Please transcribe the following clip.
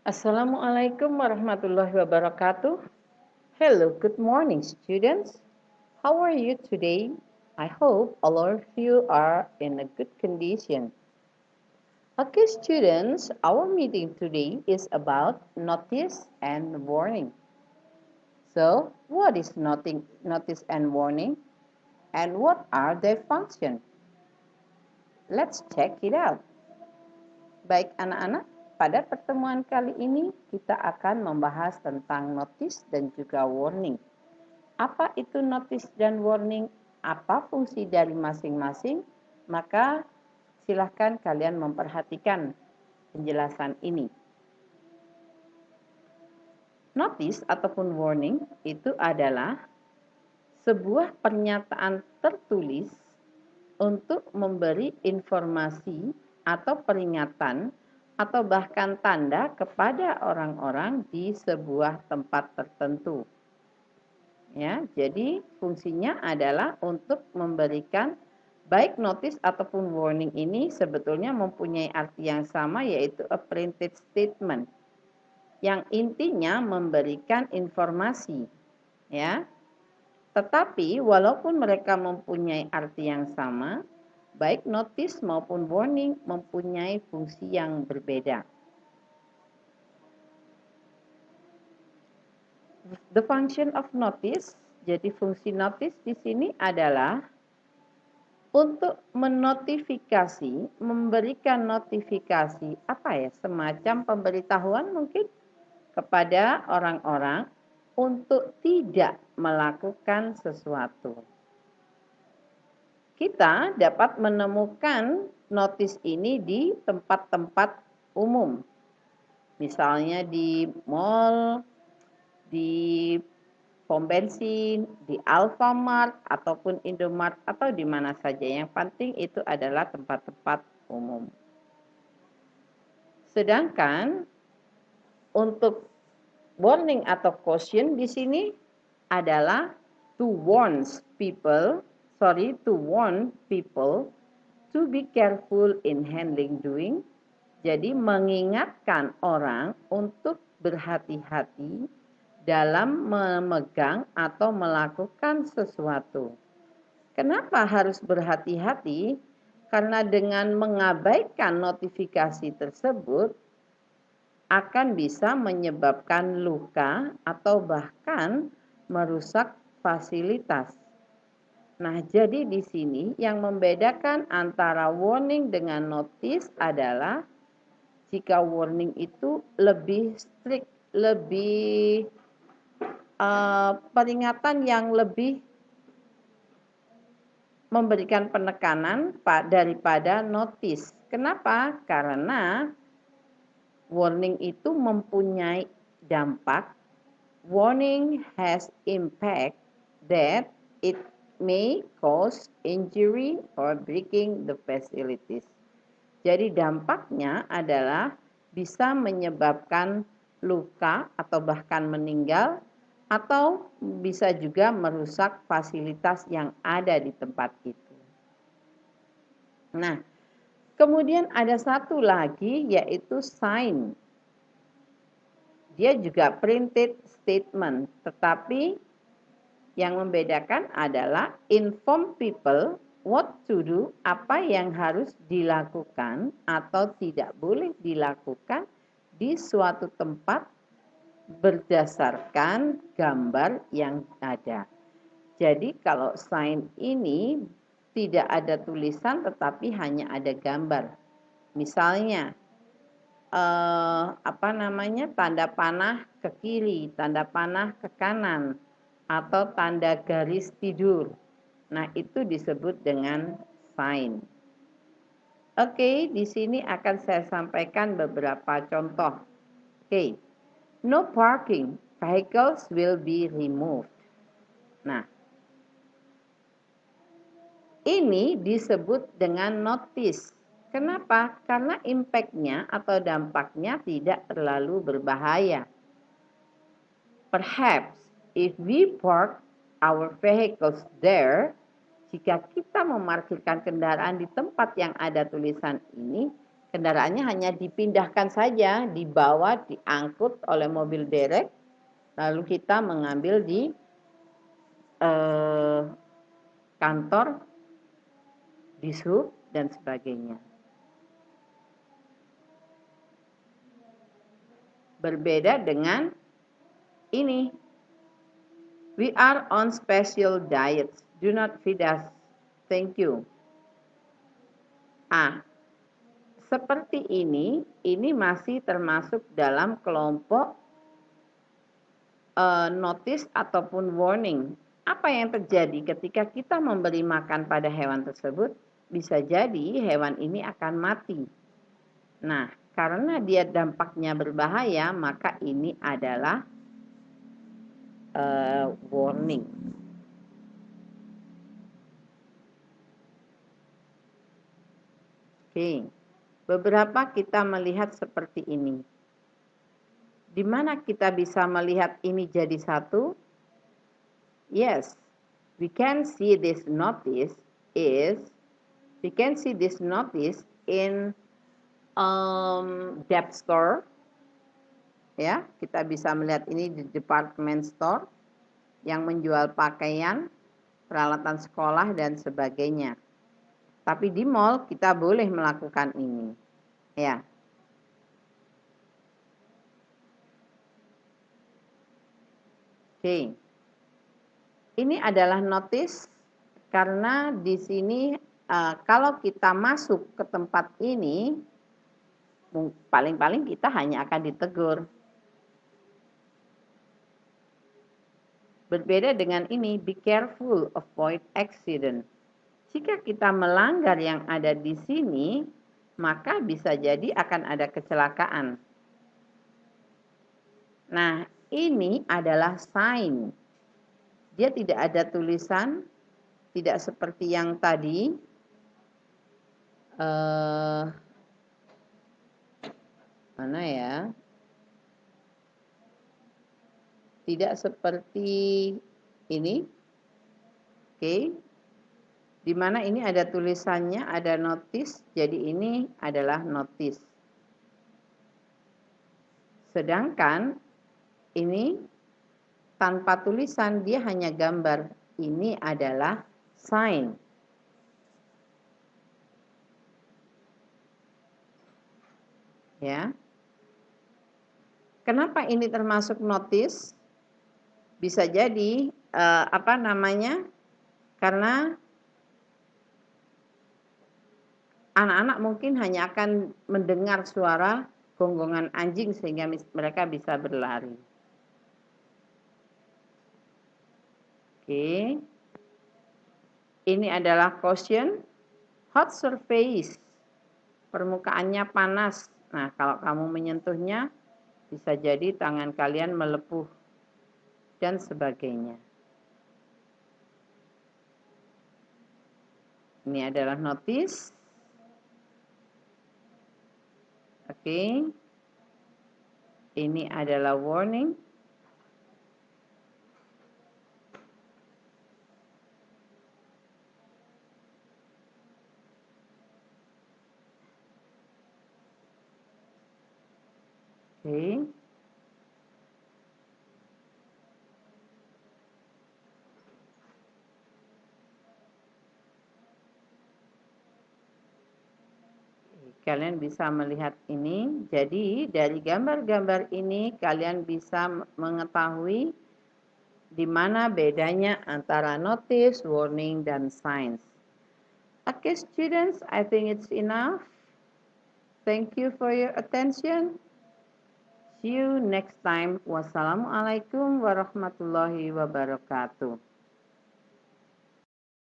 Assalamualaikum warahmatullahi wabarakatuh. Hello, good morning, students. How are you today? I hope all of you are in a good condition. Okay, students, our meeting today is about notice and warning. So, what is notice and warning, and what are their functions? Let's check it out. Baik anak-anak, pada pertemuan kali ini kita akan membahas tentang notice dan juga warning. Apa itu notice dan warning? Apa fungsi dari masing-masing? Maka silahkan kalian memperhatikan penjelasan ini. Notice ataupun warning itu adalah sebuah pernyataan tertulis untuk memberi informasi atau peringatan atau bahkan tanda kepada orang-orang di sebuah tempat tertentu. Ya, jadi fungsinya adalah untuk memberikan baik notice ataupun warning ini sebetulnya mempunyai arti yang sama, yaitu a printed statement yang intinya memberikan informasi, ya. Tetapi walaupun mereka mempunyai arti yang sama, baik notice maupun warning mempunyai fungsi yang berbeda. The function of notice, jadi fungsi notice di sini adalah untuk menotifikasi, memberikan notifikasi, apa ya, semacam pemberitahuan mungkin kepada orang-orang untuk tidak melakukan sesuatu. Kita dapat menemukan notice ini di tempat-tempat umum. Misalnya di mall, di pom bensin, di Alfamart, ataupun Indomart, atau di mana saja. Yang penting itu adalah tempat-tempat umum. Sedangkan untuk warning atau caution di sini adalah to warn people to be careful in handling doing. Jadi mengingatkan orang untuk berhati-hati dalam memegang atau melakukan sesuatu. Kenapa harus berhati-hati? Karena dengan mengabaikan notifikasi tersebut akan bisa menyebabkan luka atau bahkan merusak fasilitas. Nah, jadi di sini yang membedakan antara warning dengan notice adalah jika warning itu lebih strict, lebih peringatan yang lebih memberikan penekanan daripada notice. Kenapa? Karena warning itu mempunyai dampak. Warning has impact that it may cause injury or breaking the facilities. Jadi dampaknya adalah bisa menyebabkan luka atau bahkan meninggal, atau bisa juga merusak fasilitas yang ada di tempat itu. Nah, kemudian ada satu lagi yaitu sign. Dia juga printed statement, tetapi yang membedakan adalah inform people what to do, apa yang harus dilakukan atau tidak boleh dilakukan di suatu tempat berdasarkan gambar yang ada. Jadi kalau sign ini tidak ada tulisan tetapi hanya ada gambar. Misalnya tanda panah ke kiri, tanda panah ke kanan, atau tanda garis tidur. Nah, itu disebut dengan sign. Oke, di sini akan saya sampaikan beberapa contoh. Oke, no parking, vehicles will be removed. Nah, ini disebut dengan notice. Kenapa? Karena impact-nya atau dampaknya tidak terlalu berbahaya. Perhaps if we park our vehicles jika kita memarkirkan kendaraan di tempat yang ada tulisan ini, Kendaraannya hanya dipindahkan saja, dibawa, diangkut oleh mobil derek, lalu kita mengambil di kantor, di sub, dan sebagainya. Berbeda dengan ini. We are on special diets. Do not feed us. Thank you. Seperti ini masih termasuk dalam kelompok notice ataupun warning. Apa yang terjadi ketika kita memberi makan pada hewan tersebut? Bisa jadi hewan ini akan mati. Nah, karena dia dampaknya berbahaya, maka ini adalah warning. Oke, beberapa kita melihat seperti ini. Di mana kita bisa melihat ini jadi satu? Yes, we can see this notice in debt store. Ya, kita bisa melihat ini di department store yang menjual pakaian, peralatan sekolah dan sebagainya. Tapi di mall kita boleh melakukan ini. Ya. Oke. Ini adalah notice karena di sini kalau kita masuk ke tempat ini paling-paling kita hanya akan ditegur. Berbeda dengan ini, be careful, avoid accident. Jika kita melanggar yang ada di sini, maka bisa jadi akan ada kecelakaan. Nah, ini adalah sign. Dia tidak ada tulisan, tidak seperti yang tadi. Mana ya? Tidak seperti ini. Oke. Di mana ini ada tulisannya, ada notice, jadi ini adalah notice. Sedangkan ini tanpa tulisan, dia hanya gambar. Ini adalah sign. Ya. Kenapa ini termasuk notice? Bisa jadi karena anak-anak mungkin hanya akan mendengar suara gonggongan anjing sehingga mereka bisa berlari. Oke. Ini adalah caution, hot surface. Permukaannya panas. Nah, kalau kamu menyentuhnya bisa jadi tangan kalian melepuh dan sebagainya. Ini adalah notice. Oke. Ini adalah warning. Oke. Kalian bisa melihat ini. Jadi dari gambar-gambar ini kalian bisa mengetahui di mana bedanya antara notice, warning, dan signs. Okay, students, I think it's enough. Thank you for your attention. See you next time. Wassalamualaikum warahmatullahi wabarakatuh.